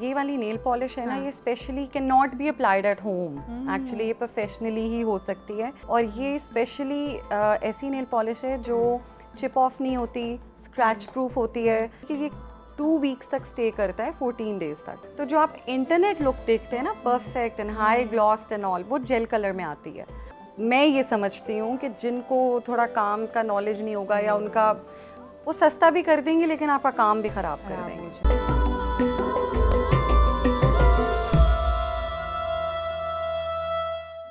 ये वाली nail polish है ना, ये specially can not be applied at home. Actually ये प्रोफेशनली ही हो सकती है, और ये स्पेशली ऐसी नेल पॉलिश है जो चिप ऑफ नहीं होती, स्क्रैच प्रूफ होती है, कि ये 2 वीक्स तक स्टे करता है, 14 डेज तक। तो जो आप इंटरनेट लुक देखते हैं ना, perfect and high gloss and all, वो जेल कलर में आती है। मैं ये समझती हूँ कि जिनको थोड़ा काम का नॉलेज नहीं होगा, या उनका वो सस्ता भी कर देंगे लेकिन आपका काम भी ख़राब कर देंगे।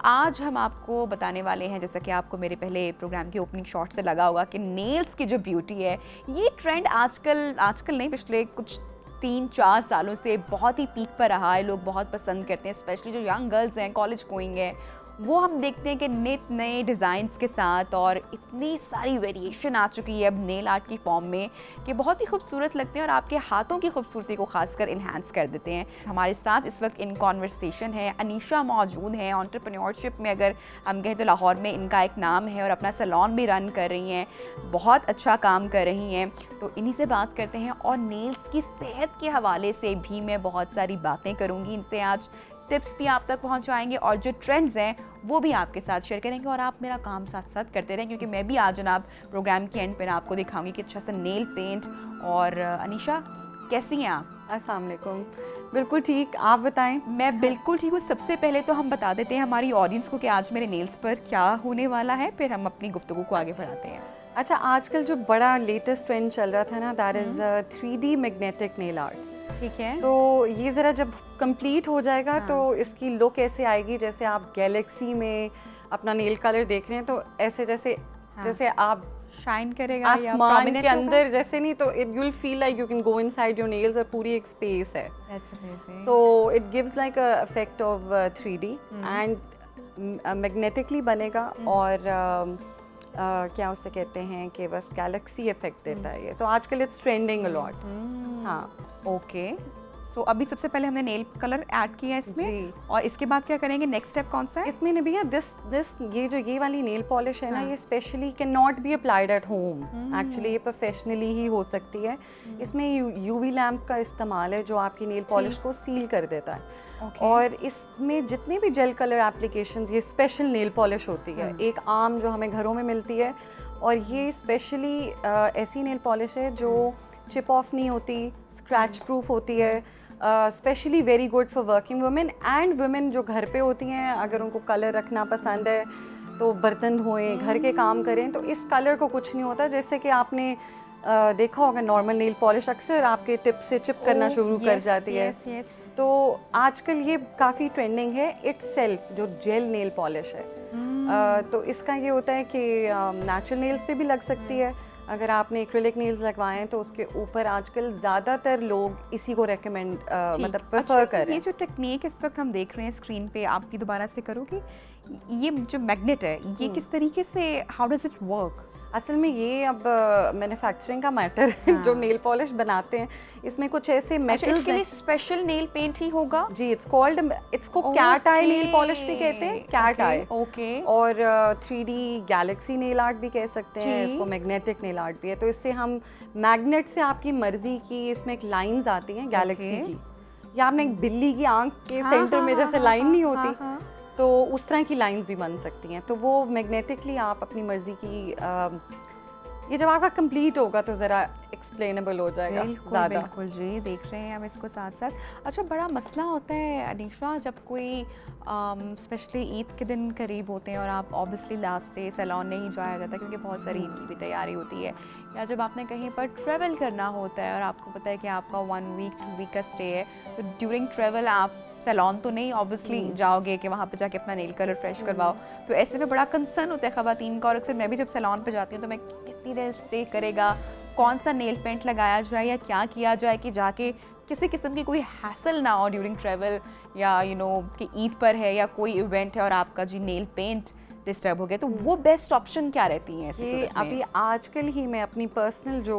आज हम आपको बताने वाले हैं, जैसा कि आपको मेरे पहले प्रोग्राम के ओपनिंग शॉट से लगा होगा, कि नेल्स की जो ब्यूटी है, ये ट्रेंड आजकल नहीं, पिछले कुछ 3-4 सालों से बहुत ही पीक पर रहा है। लोग बहुत पसंद करते हैं, स्पेशली जो यंग गर्ल्स हैं, कॉलेज गोइंग है, वो हम देखते हैं कि नित नए डिज़ाइंस के साथ, और इतनी सारी वेरिएशन आ चुकी है अब नेल आर्ट की फॉर्म में, कि बहुत ही खूबसूरत लगते हैं और आपके हाथों की खूबसूरती को खासकर इन्हांस कर देते हैं। हमारे साथ इस वक्त इन कॉन्वर्सेशन है अनीशा मौजूद हैं। एंटरप्रेन्योरशिप में अगर हम कहें तो लाहौर में इनका एक नाम है, और अपना सैलून भी रन कर रही हैं, बहुत अच्छा काम कर रही हैं। तो इन्हीं से बात करते हैं, और नेल्स की सेहत के हवाले से भी मैं बहुत सारी बातें करूँगी इनसे। आज टिप्स भी आप तक पहुंचाएंगे, और जो ट्रेंड्स हैं वो भी आपके साथ शेयर करेंगे, और आप मेरा काम साथ साथ करते रहें, क्योंकि मैं भी आज जनाब प्रोग्राम के एंड पर आपको दिखाऊंगी कि अच्छा सा नेल पेंट। और अनीशा, कैसी हैं आप? अस्सलाम वालेकुम। बिल्कुल ठीक, आप बताएं। मैं बिल्कुल ठीक हूँ। सबसे पहले तो हम बता देते हैं हमारी ऑडियंस को कि आज मेरे नेल्स पर क्या होने वाला है, फिर हम अपनी गुफ्तगू को आगे बढ़ाते हैं। अच्छा, आजकल जो बड़ा लेटेस्ट ट्रेंड चल रहा था ना, that is 3D magnetic nail art. ठीक है। तो ये ज़रा जब कंप्लीट हो जाएगा तो इसकी लुक ऐसे आएगी, जैसे आप गैलेक्सी में अपना नेल कलर देख रहे हैं, तो ऐसे जैसे आप शाइन करेगा, आसमान के अंदर जैसे, नहीं तो it will feel like you can go inside your nails, और पूरी एक स्पेस है। So it gives like a effect of 3D and magnetically बनेगा, और क्या उसे कहते हैं कि बस गैलेक्सी इफेक्ट देता है ये। तो आजकल इट्स ट्रेंडिंग अ लॉट। हाँ, ओके। सो अभी सबसे पहले हमने नेल कलर ऐड किया इसमें, और इसके बाद क्या करेंगे? नेक्स्ट स्टेप कौन सा है इसमें? नहीं भैया, दिस ये वाली नेल पॉलिश है ना, ये specially can not be applied at home. Actually ये प्रोफेशनली ही हो सकती है। इसमें यूवी लैम्प का इस्तेमाल है, जो आपकी नेल पॉलिश को सील कर देता है। और इसमें जितने भी जेल कलर एप्लीकेशंस, ये स्पेशल नेल पॉलिश होती है, एक आम जो हमें घरों में मिलती है, और ये स्पेशली ऐसी नेल पॉलिश है जो चिप ऑफ नहीं होती, स्क्रैच प्रूफ होती है, specially very good for working women and women जो घर पे होती हैं, अगर उनको कलर रखना पसंद है तो बर्तन धोएं, घर के काम करें, तो इस कलर को कुछ नहीं होता। जैसे कि आपने देखा होगा, नॉर्मल नेल पॉलिश अक्सर आपके टिप से चिप करना शुरू कर जाती है। तो आजकल ये काफ़ी ट्रेंडिंग है इटसेल्फ, जो जेल नेल पॉलिश है। तो इसका ये होता है कि नेचुरल नेल्स पे भी लग सकती है। अगर आपने एक्रिलिक नेल्स लगवाए हैं तो उसके ऊपर आजकल ज़्यादातर लोग इसी को रेकमेंड मतलब प्रेफर करें। ये जो टेक्निक इस वक्त हम देख रहे हैं स्क्रीन पे, आप भी दोबारा से करोगे, ये जो मैग्नेट है, ये किस तरीके से, हाउ डज इट वर्क? असल में ये अब मैन्युफैक्चरिंग का मैटर है। जो नेल पॉलिश बनाते हैं, इसमें कुछ ऐसे मेटल्स, इसके लिए स्पेशल नेल पेंट ही होगा जी। इसको कैट आई नेल पॉलिश भी कहते हैं, कैट आई। ओके। और 3D गैलेक्सी नेल आर्ट भी कह सकते हैं इसको, मैग्नेटिक नेल आर्ट भी है। तो इससे हम मैग्नेट से आपकी मर्जी की, इसमें एक लाइंस आती हैं गैलेक्सी की, या आपने एक बिल्ली की आंख के सेंटर में जैसे लाइन नहीं होती, तो उस तरह की लाइंस भी बन सकती हैं। तो वो मैग्नेटिकली आप अपनी मर्जी की, ये जब आपका कंप्लीट होगा तो ज़रा एक्सप्लेनेबल हो जाएगा ज़्यादा। बिल्कुल जी, देख रहे हैं हम इसको साथ साथ। अच्छा, बड़ा मसला होता है अनीशा, जब कोई स्पेशली ईद के दिन करीब होते हैं और आप ऑब्वियसली लास्ट डे सैलून नहीं जाया जाता, क्योंकि बहुत सारी ईद की भी तैयारी होती है, या जब आपने कहीं पर ट्रैवल करना होता है और आपको पता है कि आपका 1 वीक 2 वीक का स्टे है, तो ड्यूरिंग ट्रैवल आप सैलून तो नहीं ऑब्वियसली जाओगे कि वहाँ पे जाके अपना नेल कलर फ्रेश करवाओ। तो ऐसे में बड़ा कंसर्न होता है ख़वातीन का, और अक्सर मैं भी जब सैलून पे जाती हूँ तो मैं कितनी देर स्टे करेगा, कौन सा नेल पेंट लगाया जाए, या क्या किया जाए कि जाके किसी किस्म की कोई हैसल ना हो ड्यूरिंग ट्रैवल, या कि ईद पर है या कोई इवेंट है और आपका जी नेल पेंट डिस्टर्ब हो गया, तो वो बेस्ट ऑप्शन क्या रहती हैं ऐसी सूरत में? अभी आजकल ही मैं अपनी पर्सनल जो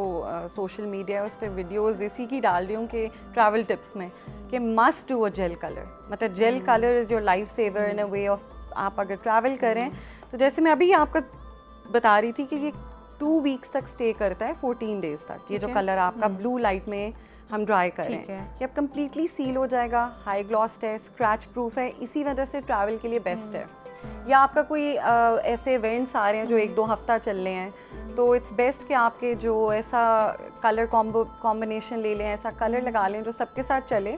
सोशल मीडिया है उस पर वीडियोस इसी की डाल रही हूँ कि ट्रैवल टिप्स में, कि must do a gel colour. मतलब gel colour is your life saver in a way of, आप अगर ट्रैवल करें तो जैसे मैं अभी आपको बता रही थी कि ये 2 वीक्स तक स्टे करता है, 14 डेज तक। ये जो कलर आपका ब्लू लाइट में हम ड्राई करें। ठीक है। ये अब कम्प्लीटली सील हो जाएगा, हाई ग्लॉस्ड है, स्क्रैच प्रूफ है, इसी वजह से ट्रैवल के लिए बेस्ट है। या आपका कोई ऐसे इवेंट्स आ रहे हैं जो 1-2 हफ्ता चल रहे हैं, तो इट्स बेस्ट कि आपके जो ऐसा कलर कॉम्बिनेशन ले लें, ऐसा कलर लगा लें जो सबके साथ चले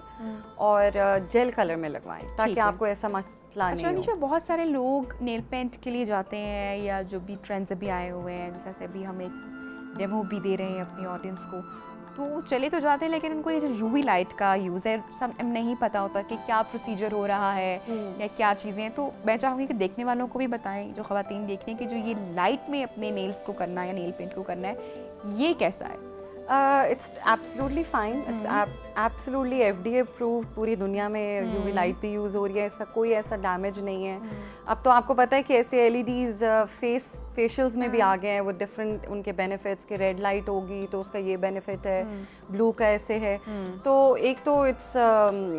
और जेल कलर में लगवाएं, ताकि ठीक है। आपको ऐसा मसला अच्छा नहीं अनीशा, हो। बहुत सारे लोग नेल पेंट के लिए जाते हैं या जो भी ट्रेंड्स अभी आए हुए हैं, जैसे अभी हम एक डेमो भी दे रहे हैं अपनी ऑडियंस को, तो वो चले तो जाते हैं लेकिन उनको ये जो यूवी लाइट का यूज़ है सब नहीं पता होता कि क्या प्रोसीजर हो रहा है या क्या चीज़ें हैं। तो मैं चाहूँगी कि देखने वालों को भी बताएं, जो ख़वातीन देख रही हैं, कि जो ये लाइट में अपने नेल्स को करना है या नेल पेंट को करना है, ये कैसा है? It's absolutely fine, it's absolutely FDA approved, पूरी दुनिया में यूवी लाइट भी यूज़ हो रही है, इसका कोई ऐसा डैमेज नहीं है। अब तो आपको पता है कि ऐसे LEDs फेशियल्स में भी आ गए हैं, वो डिफरेंट उनके बेनिफिट्स, के रेड लाइट होगी तो उसका ये बेनिफिट है, ब्लू का ऐसे है। तो एक तो इट्स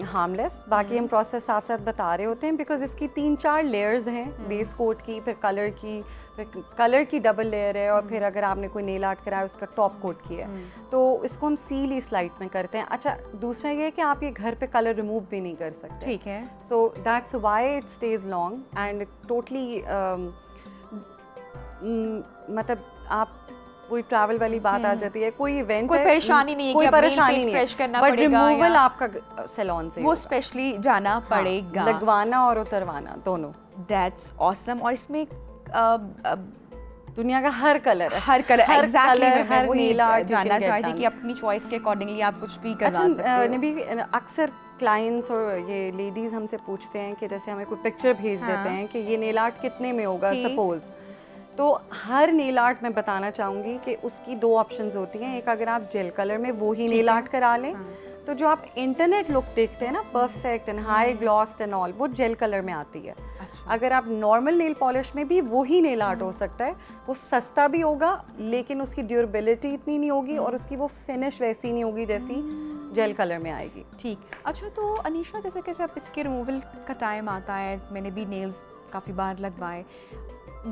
हार्मलेस, बाकी हम प्रोसेस साथ साथ बता रहे होते हैं, बिकॉज इसकी 3-4 लेयर्स हैं, बेस कोट की, फिर कलर की डबल लेयर है, और फिर अगर आपने कोई नेल आर्ट कराया उसका टॉप कोट किया है, तो इसको हम सील इस लाइट में करते हैं। अच्छा, दूसरा ये है कि आप ये घर पे कलर रिमूव भी नहीं कर सकते। ठीक है। So that's why it stage long and totally, मतलब आप कोई ट्रैवल वाली बात आ जाती है, कोई इवेंट कोई है, परेशानी नहीं है कोई कि अब nail परेशानी paint नहीं है, fresh करना बट पड़ेगा रिमूवल या- आपका सैलून से ही वो होगा। स्पेशली जाना पड़ेगा। हाँ, लगवाना और उतरवाना दोनों। That's awesome. और इसमें दुनिया का हर कलर है, हर कलर हर एग्जैक्टली कलर, मैं हर वही nail art you जानना can get चाहती थी done। कि अपनी चॉइस के अकॉर्डिंगली आप कुछ भी करवा अच्छा, सकते हो। नबी, अक्सर क्लाइंट्स और ये लेडीज हमसे पूछते हैं कि जैसे हमें कोई पिक्चर भेज देते हैं कि ये नेल आर्ट कितने में होगा ठीक। सपोज, तो हर नेल आर्ट में बताना चाहूँगी कि उसकी 2 ऑप्शंस होती हैं। एक, अगर आप जेल कलर में वो ही नेल आर्ट करा लें, तो जो आप इंटरनेट लुक देखते हैं ना, perfect and high glossed and all, वो जेल कलर में आती है। अच्छा। अगर आप नॉर्मल नेल पॉलिश में भी वही नेल आर्ट हो सकता है, वो सस्ता भी होगा लेकिन उसकी ड्यूरेबिलिटी इतनी नहीं होगी और उसकी वो फिनिश वैसी नहीं होगी जैसी जेल कलर में आएगी। ठीक। अच्छा, तो अनीशा, जैसे कि जब इसके रिमूवल का टाइम आता है, मैंने भी नेल्स काफ़ी बार लगवाए,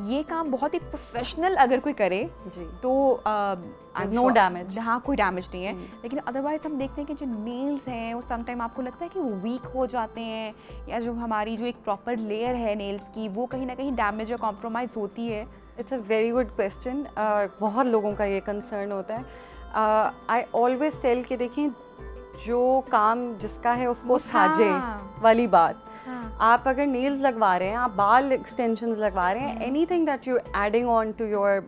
ये काम बहुत ही प्रोफेशनल अगर कोई करे जी, तो no damage। हाँ, कोई डैमेज नहीं है। लेकिन अदरवाइज हम देखते हैं कि जो नेल्स हैं वो समटाइम आपको लगता है कि वो वीक हो जाते हैं, या जो हमारी जो एक प्रॉपर लेयर है नेल्स की वो कहीं ना कहीं डैमेज या कॉम्प्रोमाइज़ होती है। It's a very good question. बहुत लोगों का ये कंसर्न होता है। आई ऑलवेज टेल कि देखिए, जो काम जिसका है उसको साजे वाली बात। आप अगर नेल्स लगवा रहे हैं, आप बाल एक्सटेंशंस लगवा रहे हैं, anything that you adding on to your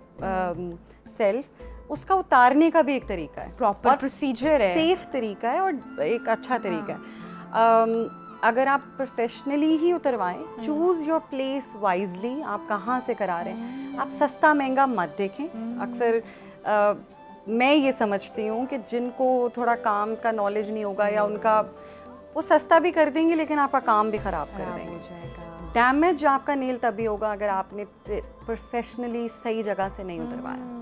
self, उसका उतारने का भी एक तरीका है, प्रॉपर प्रोसीजर है, सेफ तरीका है और एक अच्छा तरीका है। अगर आप प्रोफेशनली ही उतरवाएं, चूज़ योर प्लेस वाइजली, आप कहाँ से करा रहे हैं। आप सस्ता महंगा मत देखें। अक्सर मैं ये समझती हूँ कि जिनको थोड़ा काम का नॉलेज नहीं होगा या उनका, वो सस्ता भी कर देंगे लेकिन आपका काम भी ख़राब कर देंगे। डैमेज आपका नेल तभी होगा अगर आपने प्रोफेशनली सही जगह से नहीं उतरवाया।